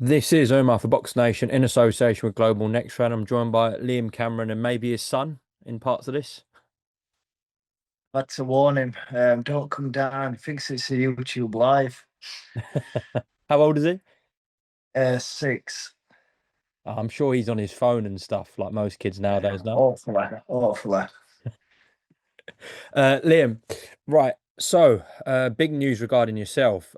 This is Umar for BoxNation in association with Global Next Round. I'm joined by Liam Cameron and maybe his son in parts of this. Had to warn him. Don't come down. He thinks it's a YouTube live. How old is he? 6. I'm sure he's on his phone and stuff like most kids nowadays now. Hopefully, hopefully. Liam, right. So, big news regarding yourself.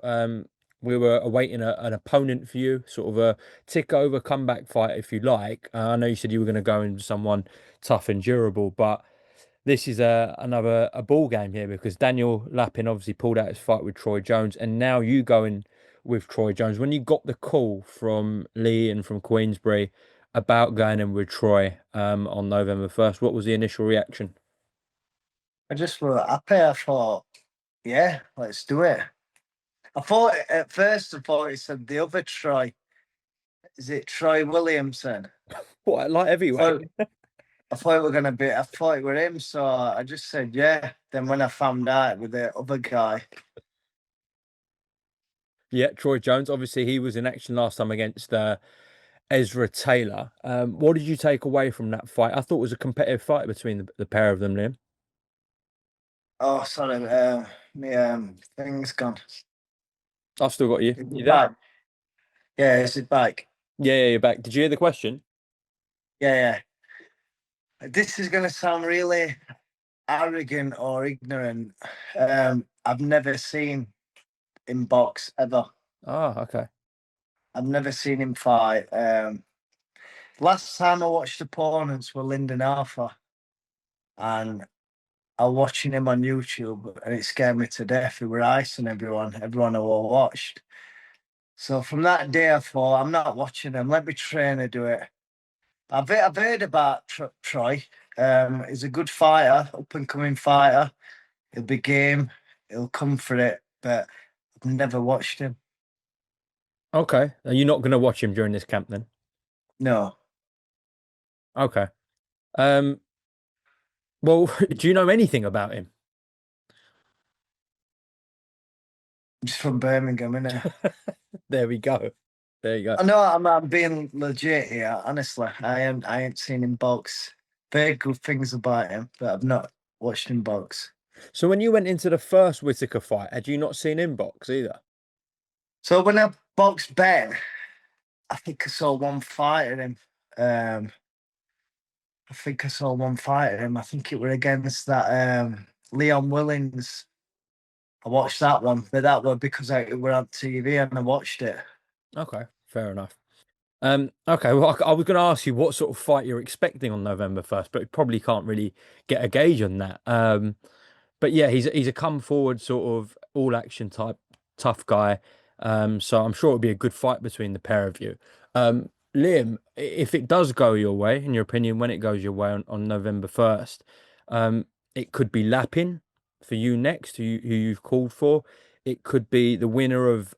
We were awaiting an opponent for you, sort of a tick over comeback fight, if you like. I know you said you were going to go into someone tough and durable, but this is another a ball game here because Daniel Lappin obviously pulled out his fight with Troy Jones, and now you going with Troy Jones. When you got the call from Lee and from Queensbury about going in with Troy on November 1st, what was the initial reaction? I just were happy. I thought, yeah, let's do it. I thought at first, I thought it said the other Troy. Is it Troy Williamson? What, like So heavyweight? I thought it were gonna be. I thought it were him. So I just said yeah. Then when I found out with the other guy, Yeah, Troy Jones. Obviously, he was in action last time against Ezra Taylor. What did you take away from that fight? I thought it was a competitive fight between the pair of them, Liam. oh sorry, my thing's gone. I've still got you. Is You it there? back? Yeah, is it back? Yeah, you're back. Did you hear the question? Yeah, yeah. This is gonna sound really arrogant or ignorant. I've never seen him box ever. Ah, okay. I've never seen him fight. Last time I watched opponents were Lyndon Arthur, and I was watching him on YouTube, and it scared me to death. He were icing everyone who I watched. So from that day, I thought, I'm not watching him. Let me trainer do it. I've heard about Troy. He's a good fighter, up and coming fighter. He'll be game. He'll come for it, but I've never watched him. Okay. Are you not going to watch him during this camp then? No, Okay. Um, well, do you know anything about him? just from Birmingham, innit? There we go. There you go. I know I'm being legit here. Honestly, I ain't seen him box. Very good things about him, but I've not watched him box. So when you went into the first Whitaker fight, had you not seen him box either? So when I boxed Ben, I think I saw one fight at him. Um, I think I saw one fight at him. I think it were against that Leon Willings. I watched that one, but that was because it were on TV and I watched it. Okay, fair enough. Okay, well, I was going to ask you what sort of fight you're expecting on November 1st, but you probably can't really get a gauge on that. But yeah, he's a come forward sort of all action type tough guy. So I'm sure it'll be a good fight between the pair of you. Liam, if it does go your way, in your opinion, when it goes your way on November 1st, it could be Lappin for you next, who you've called for. It could be the winner of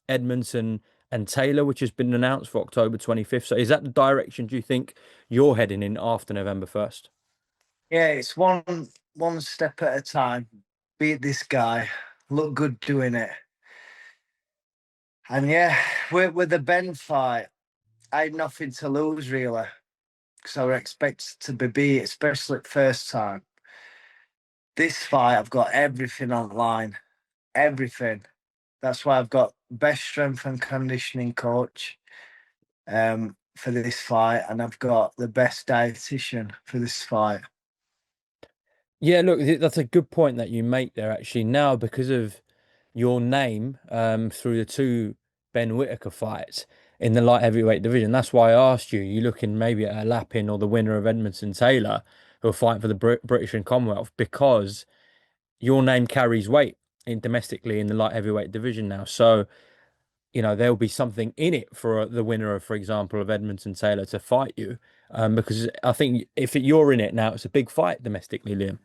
Edmondson and Taylor, which has been announced for October 25th. So is that the direction do you think you're heading in after November 1st? Yeah, it's one step at a time. Beat this guy, look good doing it. And yeah, with the Ben fight, I had nothing to lose really, because I were expected to be beat, especially the first time. This fight, I've got everything online, everything. That's why I've got best strength and conditioning coach for this fight, and I've got the best dietitian for this fight. Yeah, look, that's a good point that you make there actually. Now, because of your name through the two Ben Whitaker fights in the light heavyweight division, that's why I asked you. You looking maybe at a Lappin or the winner of Edmondson Taylor who are fighting for the British and Commonwealth because your name carries weight in domestically in the light heavyweight division now. So, there'll be something in it for the winner of, for example, of Edmondson Taylor to fight you. Because I think if you're in it now, it's a big fight domestically, Liam.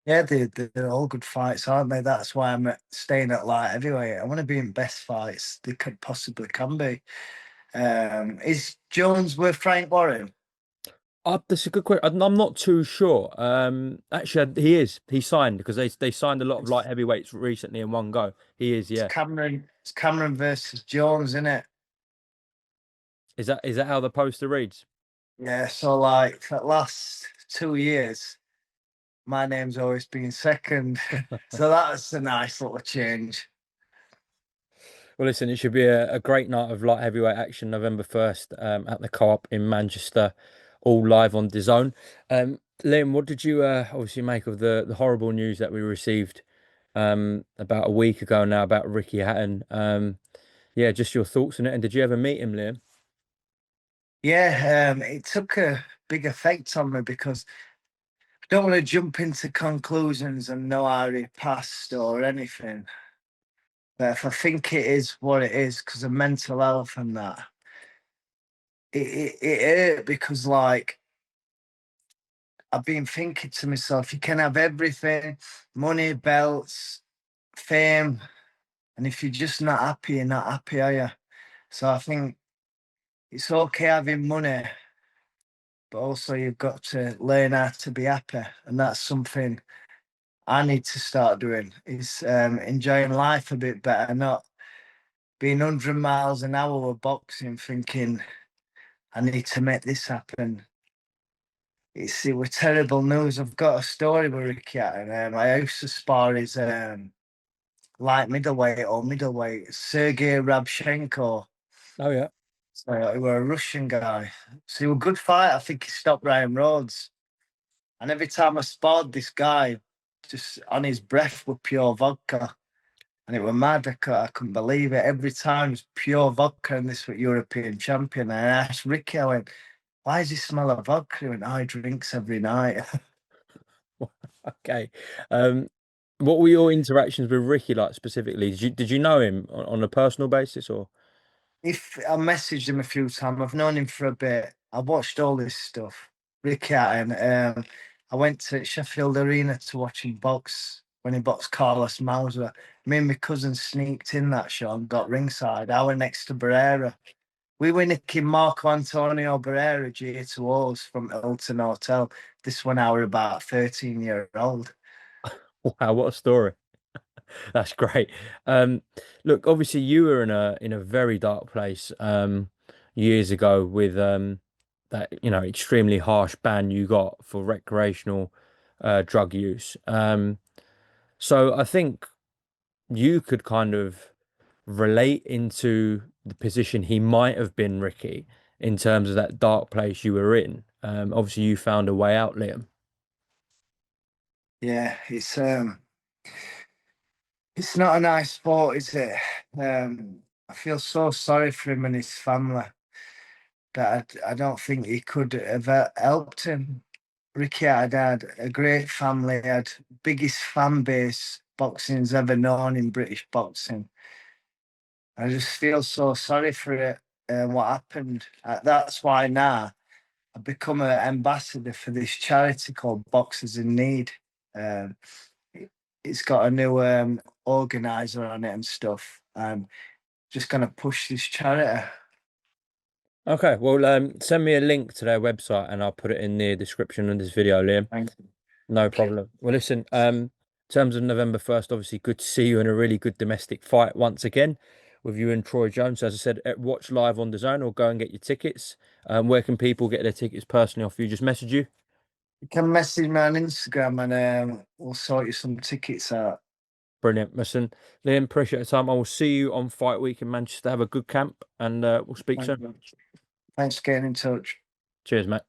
Yeah, they're all good fights, aren't they? That's why I'm staying at light heavyweight. I want to be in best fights they could possibly can be. Is Jones with Frank Warren? That's a good question. I'm not too sure. Actually, he is. He signed because they signed a lot of light It's, heavyweights recently in one go. He is, it's yeah. Cameron. It's Cameron versus Jones, isn't it? Is that how the poster reads? Yeah, so like for the last 2 years, my name's always been second. So that's a nice little change. Well, listen, it should be a great night of light heavyweight action November 1st at the Co-op in Manchester, all live on DAZN. Liam, what did you obviously make of the horrible news that we received about a week ago now about Ricky Hatton? Yeah, just your thoughts on it. And did you ever meet him, Liam? Yeah, it took a big effect on me because I don't want to jump into conclusions and know how he passed or anything. But if I think it is what it is because of mental health and that, it hurt because like I've been thinking to myself, you can have everything, money, belts, fame, and if you're just not happy, you're not happy, are you? So I think it's okay having money, but also you've got to learn how to be happy, and that's something I need to start doing. Is enjoying life a bit better, not being 100 miles an hour with boxing, thinking I need to make this happen. It was terrible news. I've got a story with Ricky, and I used to spar his light middleweight or middleweight, Sergey Rabchenko. Oh yeah. So he was a Russian guy. So he was a good fight. I think he stopped Ryan Rhodes. And every time I sparred this guy, just on his breath with pure vodka. And it was mad. I couldn't believe it. Every time it was pure vodka, and this was European champion. And I asked Ricky, I went, why does he smell of vodka? He went, oh, he drinks every night. Okay. Um, what were your interactions with Ricky like specifically? Did you know him on a personal basis or? If I messaged him a few times, I've known him for a bit. I watched all this stuff. Rick Hatton. I went to Sheffield Arena to watch him box when he boxed Carlos Mauser. Me and my cousin sneaked in that show and got ringside. I were next to Barrera. We were nicking Marco Antonio Barrera G2Os from Hilton Hotel. This when I were about 13-year-old. Wow, what a story. That's great. Um, Look, obviously you were in a very dark place years ago with that extremely harsh ban you got for recreational drug use. So I think you could kind of relate into the position he might have been, Ricky, in terms of that dark place you were in. Obviously you found a way out, Liam. Yeah, it's not a nice sport, is it? I feel so sorry for him and his family that I don't think he could have helped him. Ricky had a great family, had biggest fan base boxing's ever known in British boxing. I just feel so sorry for it and what happened. That's why now I've become an ambassador for this charity called Boxers in Need. Um, it- it's got a new organizer on it and stuff. Just gonna push this charity. Okay, well, send me a link to their website and I'll put it in the description of this video, Liam. Thank you. No problem. Well, listen, in terms of November 1st, obviously good to see you in a really good domestic fight once again with you and Troy Jones. As I said, watch live on the zone or go and get your tickets. Where can people get their tickets personally off you? Just message you. You can message me on Instagram and we'll sort you some tickets out. Brilliant. Listen, Liam, appreciate the time. I will see you on Fight Week in Manchester. Have a good camp and we'll speak Thank soon. you. Thanks for getting in touch. Cheers, mate.